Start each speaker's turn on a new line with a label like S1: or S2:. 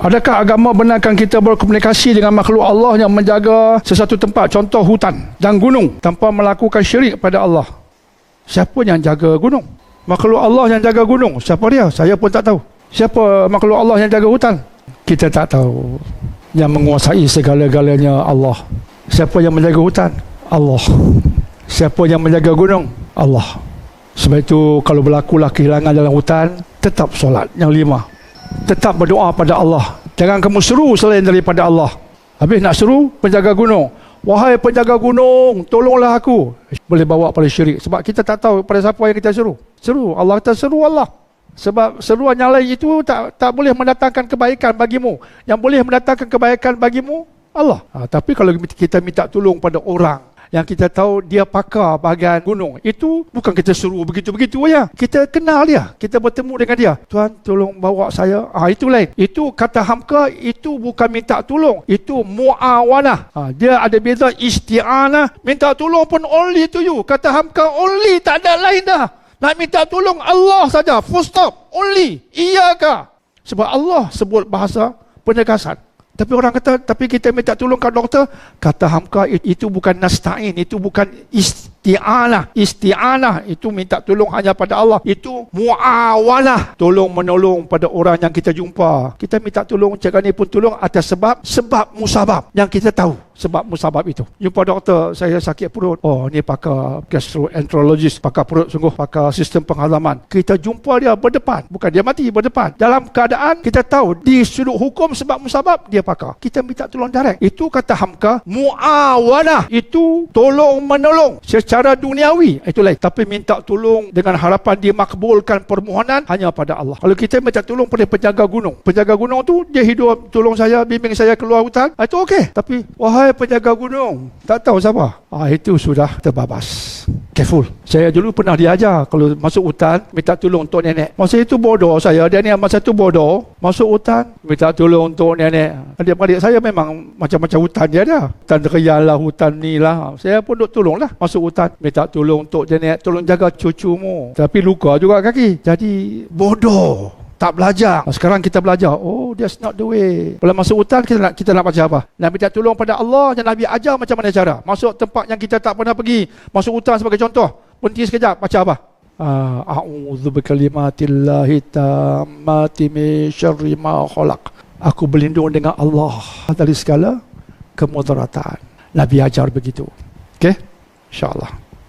S1: Adakah agama benarkan kita berkomunikasi dengan makhluk Allah yang menjaga sesuatu tempat, contoh hutan dan gunung, tanpa melakukan syirik pada Allah? Siapa yang jaga gunung? Makhluk Allah yang jaga gunung, siapa dia? Saya pun tak tahu. Siapa makhluk Allah yang jaga hutan? Kita tak tahu. Yang menguasai segala-galanya Allah. Siapa yang menjaga hutan? Allah. Siapa yang menjaga gunung? Allah. Sebab itu kalau berlakulah kehilangan dalam hutan, tetap solat yang 5. Tetap berdoa pada Allah. Jangan kamu seru selain daripada Allah. Habis nak seru penjaga gunung, wahai penjaga gunung, tolonglah aku. Boleh bawa pada syirik. Sebab kita tak tahu pada siapa yang kita seru. Seru Allah, kita seru Allah. Sebab seruan yang lain itu tak boleh mendatangkan kebaikan bagimu. Yang boleh mendatangkan kebaikan bagimu Allah. Tapi kalau kita minta tolong pada orang yang kita tahu dia pakar bahagian gunung, itu bukan kita suruh begitu-begitu aja. Kita kenal dia, kita bertemu dengan dia. Tuan, tolong bawa saya. Itu lain. Itu kata hamka, itu bukan minta tolong. Itu muawanah. Dia ada beza isti'anah. Minta tolong pun only to you. Kata hamka only, tak ada lain dah. Nak minta tolong Allah saja. Full stop. Only. Iyaka. Sebab Allah sebut bahasa penegasan. Tapi orang kata, tapi kita minta tolong kat doktor. Kata hamka, itu bukan nasta'in, itu bukan isti'anah. Isti'anah itu minta tolong hanya pada Allah. Itu muawanah, tolong menolong pada orang yang kita jumpa. Kita minta tolong, cakap ni pun tolong atas sebab musabab yang kita tahu. Sebab musabab itu. Jumpa doktor, saya sakit perut. Oh, ni pakar gastroenterologist, pakar perut sungguh, pakar sistem penghalaman. Kita jumpa dia berdepan. Bukan dia mati, berdepan. Dalam keadaan kita tahu di sudut hukum sebab musabab, dia pakar. Kita minta tolong direct. Itu kata hamka, muawanah. Itu tolong menolong secara duniawi. Itu lain. Tapi minta tolong dengan harapan dimakbulkan permohonan hanya pada Allah. Kalau kita minta tolong pada penjaga gunung. Penjaga gunung tu dia hidup tolong saya, bimbing saya keluar hutan. Itu okey. Tapi wahai penjaga gunung, tak tahu siapa. Itu sudah terbabas. Careful. Saya dulu pernah diajar kalau masuk hutan minta tolong untuk nenek. Masa itu bodoh saya. Dia ni masa itu bodoh. Masuk hutan minta tolong untuk nenek. Adik-adik saya memang macam-macam hutan dia ada. Hutan rial lah, hutan ni lah. Saya pun duk tolong lah. Masuk hutan minta tolong untuk nenek, tolong jaga cucumu. Tapi luka juga kaki. Jadi bodoh. Tak belajar. Sekarang kita belajar. Oh, that's not the way. Kalau masuk hutan, kita nak baca apa? Nak minta tolong pada Allah yang Nabi ajar macam mana cara. Masuk tempat yang kita tak pernah pergi. Masuk hutan sebagai contoh. Berhenti sekejap, baca apa? A'udzu bikalimatillahi tammati min syarri ma khalaq. Aku berlindung dengan Allah dari segala kemudaratan. Nabi ajar begitu. Okey? InsyaAllah.